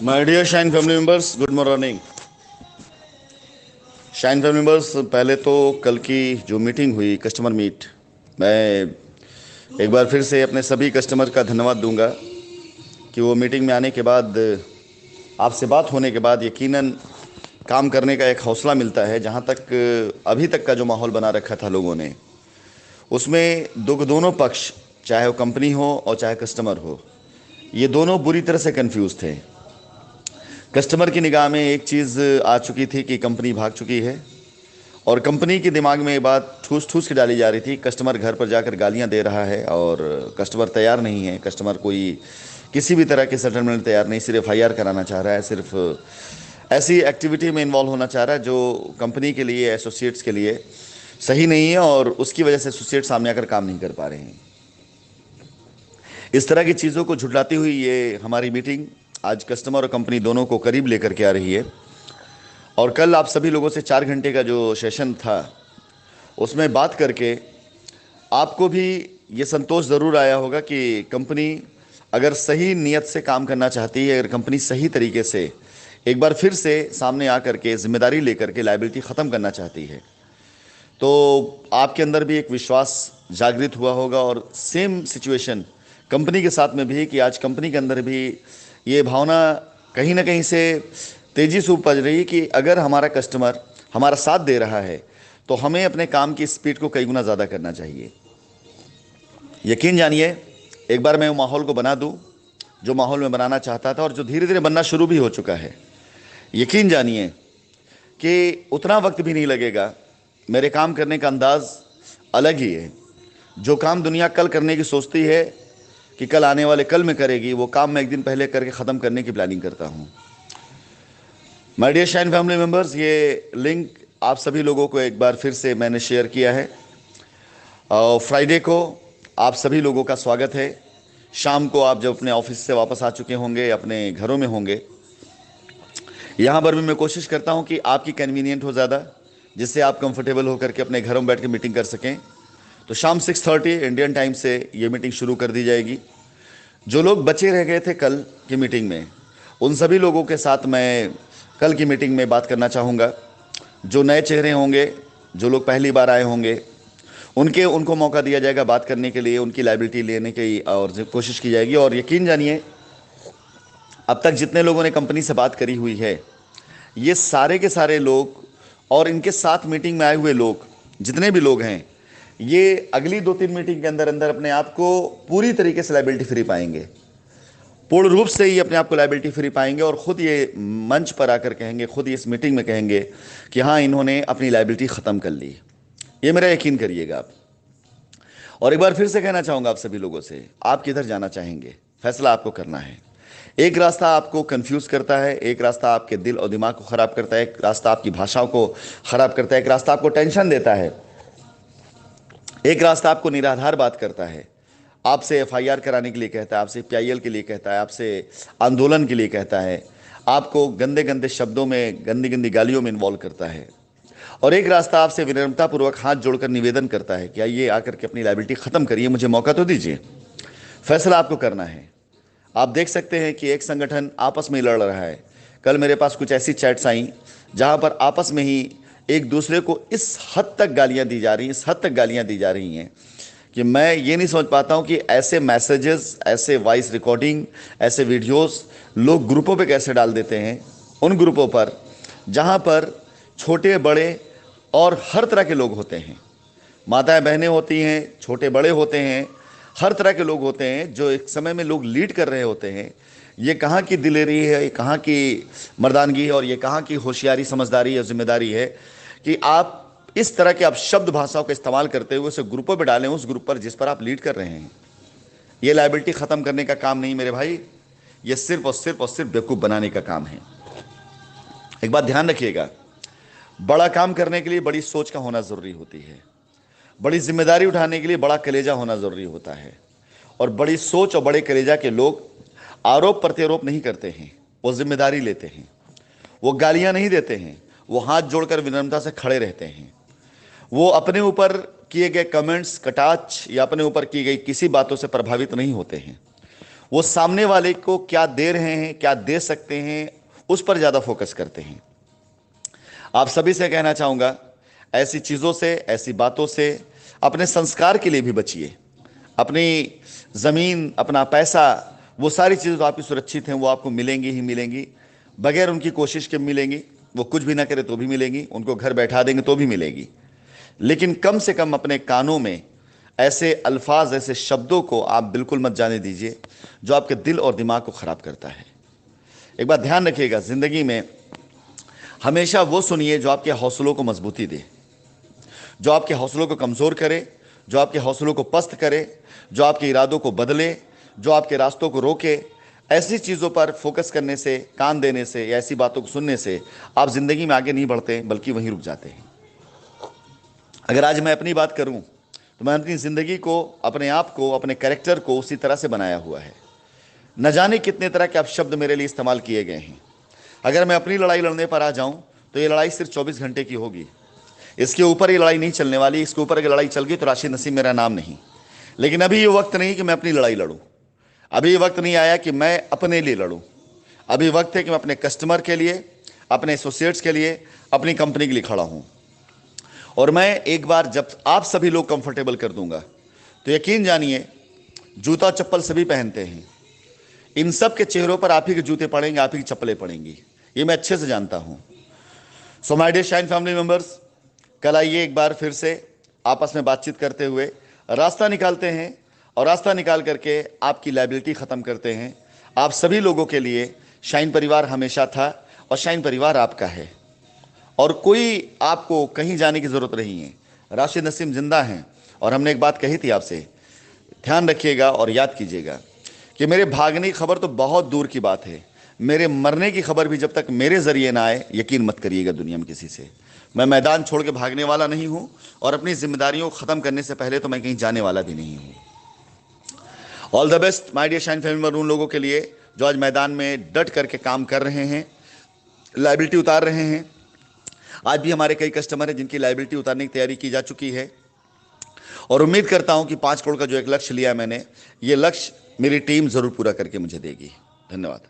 My dear shine family members, good morning. Shine family members, पहले तो कल की जो मीटिंग हुई कस्टमर मीट, मैं एक बार फिर से अपने सभी कस्टमर का धन्यवाद दूंगा कि वो मीटिंग में आने के बाद, आपसे बात होने के बाद यकीनन काम करने का एक हौसला मिलता है। जहाँ तक अभी तक का जो माहौल बना रखा था लोगों ने, उसमें दोनों पक्ष, चाहे वो कंपनी हो और चाहे कस्टमर हो, ये दोनों बुरी तरह से कंफ्यूज थे। कस्टमर की निगाह में एक चीज़ आ चुकी थी कि कंपनी भाग चुकी है, और कंपनी के दिमाग में ये बात ठूस ठूस के डाली जा रही थी, कस्टमर घर पर जाकर गालियां दे रहा है और कस्टमर तैयार नहीं है, कस्टमर कोई किसी भी तरह के सेटलमेंट तैयार नहीं, सिर्फ एफआईआर कराना चाह रहा है, सिर्फ ऐसी एक्टिविटी में इन्वॉल्व होना चाह रहा है जो कंपनी के लिए, एसोसिएट्स के लिए सही नहीं है, और उसकी वजह से एसोसिएट सामने आकर काम नहीं कर पा रहे हैं। इस तरह की चीज़ों को झुटलाती हुई ये हमारी मीटिंग आज कस्टमर और कंपनी दोनों को करीब लेकर के आ रही है। और कल आप सभी लोगों से 4 घंटे का जो सेशन था, उसमें बात करके आपको भी ये संतोष ज़रूर आया होगा कि कंपनी अगर सही नीयत से काम करना चाहती है, अगर कंपनी सही तरीके से एक बार फिर से सामने आकर के जिम्मेदारी लेकर के लायबिलिटी ख़त्म करना चाहती है, तो आपके अंदर भी एक विश्वास जागृत हुआ होगा। और सेम सिचुएशन कंपनी के साथ में भी, कि आज कंपनी के अंदर भी ये भावना कहीं ना कहीं से तेज़ी से उपज रही कि अगर हमारा कस्टमर हमारा साथ दे रहा है तो हमें अपने काम की स्पीड को कई गुना ज़्यादा करना चाहिए। यकीन जानिए, एक बार मैं वो माहौल को बना दूं जो माहौल में बनाना चाहता था, और जो धीरे धीरे बनना शुरू भी हो चुका है। यकीन जानिए कि उतना वक्त भी नहीं लगेगा, मेरे काम करने का अंदाज अलग ही है। जो काम दुनिया कल करने की सोचती है कि कल आने वाले कल में करेगी, वो काम मैं एक दिन पहले करके ख़त्म करने की प्लानिंग करता हूँ। My dear shine family members, ये लिंक आप सभी लोगों को एक बार फिर से मैंने शेयर किया है। फ्राइडे को आप सभी लोगों का स्वागत है। शाम को आप जब अपने ऑफिस से वापस आ चुके होंगे, अपने घरों में होंगे, यहाँ पर भी मैं कोशिश करता हूँ कि आपकी कन्वीनियंट हो ज़्यादा, जिससे आप कंफर्टेबल होकर के अपने घरों में बैठ के मीटिंग कर सकें। तो शाम 6:30 इंडियन टाइम से ये मीटिंग शुरू कर दी जाएगी। जो लोग बचे रह गए थे कल की मीटिंग में, उन सभी लोगों के साथ मैं कल की मीटिंग में बात करना चाहूँगा। जो नए चेहरे होंगे, जो लोग पहली बार आए होंगे, उनको मौका दिया जाएगा बात करने के लिए, उनकी लायबिलिटी लेने की और कोशिश की जाएगी। और यकीन जानिए, अब तक जितने लोगों ने कंपनी से बात करी हुई है, ये सारे के सारे लोग और इनके साथ मीटिंग में आए हुए लोग, जितने भी लोग हैं, ये अगली 2-3 मीटिंग के अंदर अंदर अपने आप को पूरी तरीके से लायबिलिटी फ्री पाएंगे। पूर्ण रूप से ही अपने आप को लायबिलिटी फ्री पाएंगे और ख़ुद ये मंच पर आकर कहेंगे, खुद इस मीटिंग में कहेंगे कि हाँ, इन्होंने अपनी लायबिलिटी ख़त्म कर ली। ये मेरा यकीन करिएगा आप। और एक बार फिर से कहना चाहूँगा आप सभी लोगों से, आप किधर जाना चाहेंगे, फैसला आपको करना है। एक रास्ता आपको कंफ्यूज करता है, एक रास्ता आपके दिल और दिमाग को ख़राब करता है, एक रास्ता आपकी भाषाओं को ख़राब करता है, एक रास्ता आपको टेंशन देता है, एक रास्ता आपको निराधार बात करता है, आपसे एफआईआर कराने के लिए कहता है, आपसे पीआईएल के लिए कहता है, आपसे आंदोलन के लिए कहता है, आपको गंदे गंदे शब्दों में, गंदी गंदी गालियों में इन्वॉल्व करता है। और एक रास्ता आपसे विनम्रतापूर्वक हाथ जोड़कर निवेदन करता है कि आइए आकर के अपनी लायबिलिटी ख़त्म करिए, मुझे मौका तो दीजिए। फैसला आपको करना है। आप देख सकते हैं कि एक संगठन आपस में लड़ रहा है। कल मेरे पास कुछ ऐसी चैट्स आई जहां पर आपस में ही एक दूसरे को इस हद तक गालियां दी जा रही हैं, इस हद तक गालियां दी जा रही हैं कि मैं ये नहीं समझ पाता हूं कि ऐसे मैसेजेस, ऐसे वॉइस रिकॉर्डिंग, ऐसे वीडियोस लोग ग्रुपों पे कैसे डाल देते हैं। उन ग्रुपों पर जहां पर छोटे बड़े और हर तरह के लोग होते हैं, माताएं बहनें होती हैं, छोटे बड़े होते हैं, हर तरह के लोग होते हैं, जो एक समय में लोग लीड कर रहे होते हैं। ये कहाँ की दिलेरी है, ये कहाँ की मर्दानगी है, और ये कहाँ की होशियारी, समझदारी या जिम्मेदारी है कि आप इस तरह के आप शब्द भाषाओं का इस्तेमाल करते हुए उसे ग्रुपों पे डालें, उस ग्रुप पर जिस पर आप लीड कर रहे हैं। ये लायबिलिटी ख़त्म करने का काम नहीं मेरे भाई, ये सिर्फ और सिर्फ और सिर्फ बेवकूफ़ बनाने का काम है। एक बात ध्यान रखिएगा, बड़ा काम करने के लिए बड़ी सोच का होना ज़रूरी होती है, बड़ी जिम्मेदारी उठाने के लिए बड़ा कलेजा होना ज़रूरी होता है। और बड़ी सोच और बड़े कलेजा के लोग आरोप प्रत्यारोप नहीं करते हैं, वो जिम्मेदारी लेते हैं, वो गालियां नहीं देते हैं, वो हाथ जोड़कर विनम्रता से खड़े रहते हैं। वो अपने ऊपर किए गए कमेंट्स, कटाक्ष या अपने ऊपर की गई किसी बातों से प्रभावित नहीं होते हैं। वो सामने वाले को क्या दे रहे हैं, क्या दे सकते हैं, उस पर ज़्यादा फोकस करते हैं। आप सभी से कहना चाहूँगा, ऐसी चीज़ों से, ऐसी बातों से अपने संस्कार के लिए भी बचिए। अपनी ज़मीन, अपना पैसा, वो सारी चीज़ें तो आपकी सुरक्षित हैं, वो आपको मिलेंगी ही मिलेंगी, बगैर उनकी कोशिश के मिलेंगी। वो कुछ भी ना करे तो भी मिलेंगी, उनको घर बैठा देंगे तो भी मिलेगी। लेकिन कम से कम अपने कानों में ऐसे अल्फाज, ऐसे शब्दों को आप बिल्कुल मत जाने दीजिए जो आपके दिल और दिमाग को ख़राब करता है। एक बात ध्यान रखिएगा, ज़िंदगी में हमेशा वो सुनिए जो आपके हौसलों को मजबूती दे, जो आपके हौसलों को कमज़ोर करे, जो आपके हौसलों को पस्त करे, जो आपके इरादों को बदले, जो आपके रास्तों को रोके। ऐसी चीज़ों पर फोकस करने से, कान देने से या ऐसी बातों को सुनने से आप ज़िंदगी में आगे नहीं बढ़ते, बल्कि वहीं रुक जाते हैं। अगर आज मैं अपनी बात करूं तो मैं अपनी ज़िंदगी को, अपने आप को, अपने कैरेक्टर को उसी तरह से बनाया हुआ है। न जाने कितने तरह के अब शब्द मेरे लिए इस्तेमाल किए गए हैं। अगर मैं अपनी लड़ाई लड़ने पर आ जाऊं तो ये लड़ाई सिर्फ 24 घंटे की होगी। इसके ऊपर ये लड़ाई नहीं चलने वाली। इसके ऊपर अगर लड़ाई चल गई तो राशिद नसीम मेरा नाम नहीं। लेकिन अभी ये वक्त नहीं कि मैं अपनी लड़ाई लड़ूं। अभी ये वक्त नहीं आया कि मैं अपने लिए लड़ूं। अभी वक्त है कि मैं अपने कस्टमर के लिए, अपने एसोसिएट्स के लिए, अपनी कंपनी के लिए खड़ा हूं। और मैं एक बार जब आप सभी लोग कंफर्टेबल कर दूंगा तो यकीन जानिए, जूता चप्पल सभी पहनते हैं, इन सब के चेहरों पर आप ही के जूते पड़ेंगे, आप ही की चप्पलें पड़ेंगी। ये मैं अच्छे से जानता हूं। So my dear shine family members, कल आइए एक बार फिर से आपस में बातचीत करते हुए रास्ता निकालते हैं, और रास्ता निकाल करके आपकी लायबिलिटी ख़त्म करते हैं। आप सभी लोगों के लिए शाइन परिवार हमेशा था और शाइन परिवार आपका है, और कोई आपको कहीं जाने की ज़रूरत नहीं है। राशिद नसीम जिंदा हैं, और हमने एक बात कही थी आपसे, ध्यान रखिएगा और याद कीजिएगा कि मेरे भागने की खबर तो बहुत दूर की बात है, मेरे मरने की खबर भी जब तक मेरे ज़रिए ना आए, यकीन मत करिएगा दुनिया में किसी से। मैं मैदान छोड़ के भागने वाला नहीं हूँ, और अपनी जिम्मेदारियों को ख़त्म करने से पहले तो मैं कहीं जाने वाला भी नहीं हूँ। All the best my dear shine family member, उन लोगों के लिए जो आज मैदान में डट करके काम कर रहे हैं, लायबिलिटी उतार रहे हैं। आज भी हमारे कई कस्टमर हैं जिनकी लायबिलिटी उतारने की तैयारी की जा चुकी है, और उम्मीद करता हूं कि 5 करोड़ का जो एक लक्ष्य लिया मैंने, ये लक्ष्य मेरी टीम ज़रूर पूरा करके मुझे देगी। धन्यवाद।